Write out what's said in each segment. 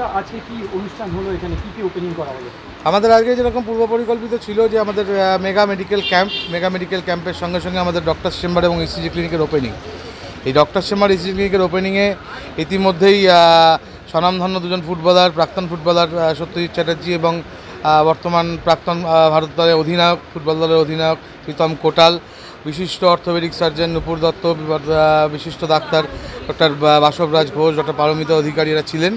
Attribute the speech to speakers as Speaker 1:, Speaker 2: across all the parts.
Speaker 1: দাদা আজকে কি অনুষ্ঠান হলো, এখানে কি ওপেনিং করা হলো?
Speaker 2: আমাদের আগে যেরকম পূর্ব পরিকল্পিত ছিল যে আমাদের মেগা মেডিকেল ক্যাম্পের সঙ্গে সঙ্গে আমাদের ডক্টর চেম্বার এবং ইসিজি ক্লিনিকের ওপেনিং। এই ডক্টর চেম্বার ইসিজি ক্লিনিকের ওপেনিংয়ে ইতিমধ্যেই স্বনামধন্য দুজন ফুটবলার, প্রাক্তন ফুটবলার সত্যজিৎ চ্যাটার্জি এবং বর্তমান প্রাক্তন ভারত দলের অধিনায়ক, ফুটবল দলের অধিনায়ক প্রীতম কোটাল, বিশিষ্ট অর্থোপেডিক সার্জন নূপুর দত্ত, বিশিষ্ট doctor doctor Basabraj Ghosh, doctor Paramita Adhikari এরা ছিলেন।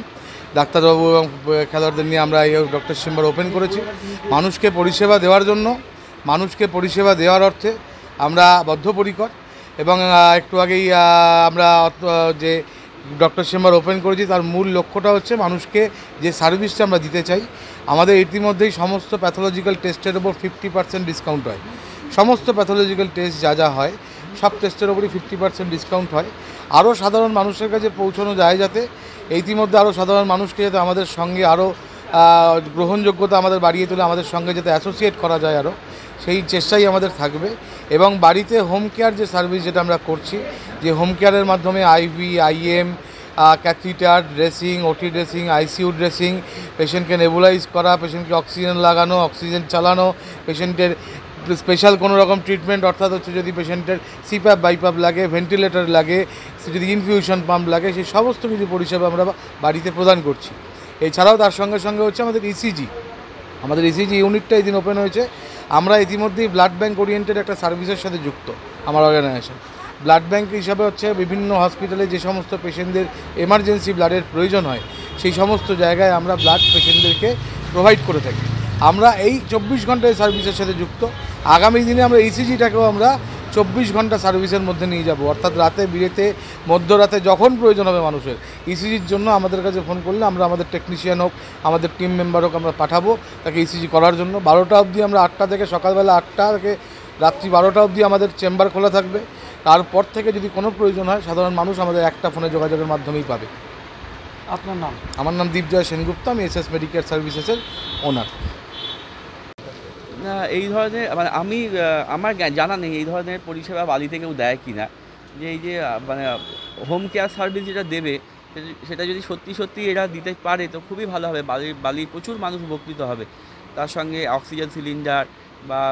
Speaker 2: ডাক্তারবাবু এবং খেলোয়াড়দের নিয়ে আমরা এই ডক্টর চেম্বার ওপেন করেছি মানুষকে পরিষেবা দেওয়ার জন্য। মানুষকে পরিষেবা দেওয়ার অর্থে আমরা বদ্ধপরিকর এবং একটু আগেই আমরা যে ডক্টর চেম্বার ওপেন করেছি তার মূল লক্ষ্যটা হচ্ছে মানুষকে যে সার্ভিসটা আমরা দিতে চাই। আমাদের ইতিমধ্যেই সমস্ত প্যাথোলজিক্যাল টেস্টের ওপর 50% ডিসকাউন্ট হয়। সমস্ত প্যাথোলজিক্যাল টেস্ট যা হয় সব টেস্টের ওপরই 50% ডিসকাউন্ট হয়। আরও সাধারণ মানুষের কাছে পৌঁছানো যায় যাতে, ইতিমধ্যে আরও সাধারণ মানুষকে যাতে আমাদের সঙ্গে আরও গ্রহণযোগ্যতা আমাদের বাড়িয়ে তোলে, আমাদের সঙ্গে যাতে অ্যাসোসিয়েট করা যায় আরও, সেই চেষ্টাই আমাদের থাকবে। এবং বাড়িতে হোম কেয়ার যে সার্ভিস যেটা আমরা করছি, যে হোম কেয়ারের মাধ্যমে আইভি, আইএম, ক্যাথিটার ড্রেসিং, ওটি ড্রেসিং, আইসিইউ ড্রেসিং, পেশেন্টকে নেবুলাইজ করা, পেশেন্টকে অক্সিজেন লাগানো, অক্সিজেন চালানো, পেশেন্টের স্পেশাল কোনো রকম ট্রিটমেন্ট, অর্থাৎ হচ্ছে যদি পেশেন্টের সিপ্যাপ বাইপ্যাপ লাগে, ভেন্টিলেটর লাগে, যদি ইনফিউশন পাম্প লাগে, সেই সমস্ত কিছু পরিষেবা আমরা বাড়িতে প্রদান করছি। এছাড়াও তার সঙ্গে সঙ্গে হচ্ছে আমাদের ইসিজি ইউনিটটা এই দিন ওপেন হয়েছে। আমরা ইতিমধ্যেই ব্লাড ব্যাঙ্ক ওরিয়েন্টেড একটা সার্ভিসের সাথে যুক্ত। আমার অর্গানাইজেশন ব্লাড ব্যাঙ্ক হিসাবে হচ্ছে বিভিন্ন হসপিটালে যে সমস্ত পেশেন্টদের এমার্জেন্সি ব্লাডের প্রয়োজন হয় সেই সমস্ত জায়গায় আমরা ব্লাড পেশেন্টদেরকে প্রোভাইড করে থাকি। আমরা এই 24 ঘন্টা এই সার্ভিসের সাথে যুক্ত। আগামী দিনে আমরা ইসিজিটাকেও আমরা 24 ঘন্টা সার্ভিসের মধ্যে নিয়ে যাব, অর্থাৎ রাতে বিরেতে মধ্যরাতে যখন প্রয়োজন হবে মানুষের ইসিজির জন্য আমাদের কাছে ফোন করলে আমরা আমাদের টেকনিশিয়ান হোক, আমাদের টিম মেম্বার হোক, আমরা পাঠাবো তাকে ইসিজি করার জন্য। 12টা অবধি আমরা 8টা থেকে সকালবেলা 8টা থেকে রাত্রি 12টা অবধি আমাদের চেম্বার খোলা থাকবে। তারপর থেকে যদি কোনো প্রয়োজন হয় সাধারণ মানুষ আমাদের একটা ফোনে যোগাযোগের মাধ্যমেই পাবে।
Speaker 1: আপনার নাম?
Speaker 2: আমার নাম দীপজয় সেনগুপ্ত, আমি এসএস মেডিকেল সার্ভিসেসের ওনার।
Speaker 3: না, এই ধরনের মানে আমার জানা নেই এই ধরনের পরিষেবা বালিতে কেউ দেয় কি না, যে এই যে মানে হোম কেয়ার সার্ভিস যেটা দেবে সেটা যদি সত্যি এরা দিতে পারে তো খুবই ভালো হবে। বালির প্রচুর মানুষ উপকৃত হবে। তার সঙ্গে অক্সিজেন সিলিন্ডার বা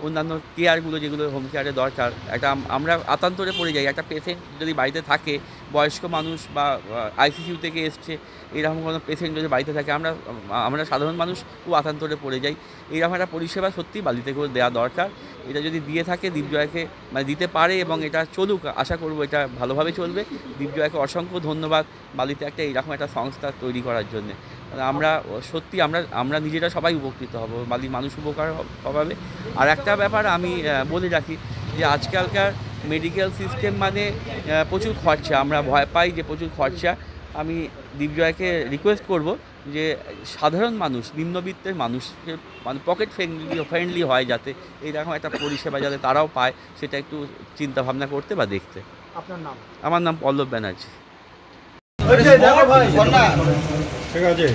Speaker 3: অন্যান্য কেয়ারগুলো যেগুলো হোম কেয়ারে দরকার, আমরা আতান্তরে পড়ে যাই। একটা পেশেন্ট যদি বাড়িতে থাকে, বয়স্ক মানুষ বা আইসিইউ থেকে এসছে, এরকম কোনো পেশেন্ট যদি বাড়িতে থাকে, আমরা সাধারণ মানুষ খুব আতান্তরে পড়ে যাই। এইরকম একটা পরিষেবা সত্যিই বালিতে করে দেওয়া দরকার। এটা যদি দিয়ে থাকে দীপজয়কে মানে দিতে পারে এবং এটা চলুক, আশা করব এটা ভালোভাবে চলবে। দীপজয়কে অসংখ্য ধন্যবাদ বালিতে একটা এইরকম একটা সংস্থা তৈরি করার জন্যে। আমরা সত্যি আমরা নিজেরা সবাই উপকৃত হব, বালির মানুষ উপকার হবে। আর একটা ব্যাপার আমি বলে রাখি যে আজকালকার মেডিকেল সিস্টেম মানে প্রচুর খরচা, আমরা ভয় পাই যে প্রচুর খরচা। আমি দীপজয়কে রিকোয়েস্ট করব যে সাধারণ মানুষ, নিম্নবিত্তের মানুষ মানে পকেট ফ্রেন্ডলি হয়, যাতে এইরকম একটা পরিষেবা যাতে তারাও পায় সেটা একটু চিন্তা ভাবনা করতে বা দেখতে।
Speaker 1: আপনার নাম?
Speaker 3: আমার নাম পল্লব ব্যানার্জি।
Speaker 1: ঠিক আছে।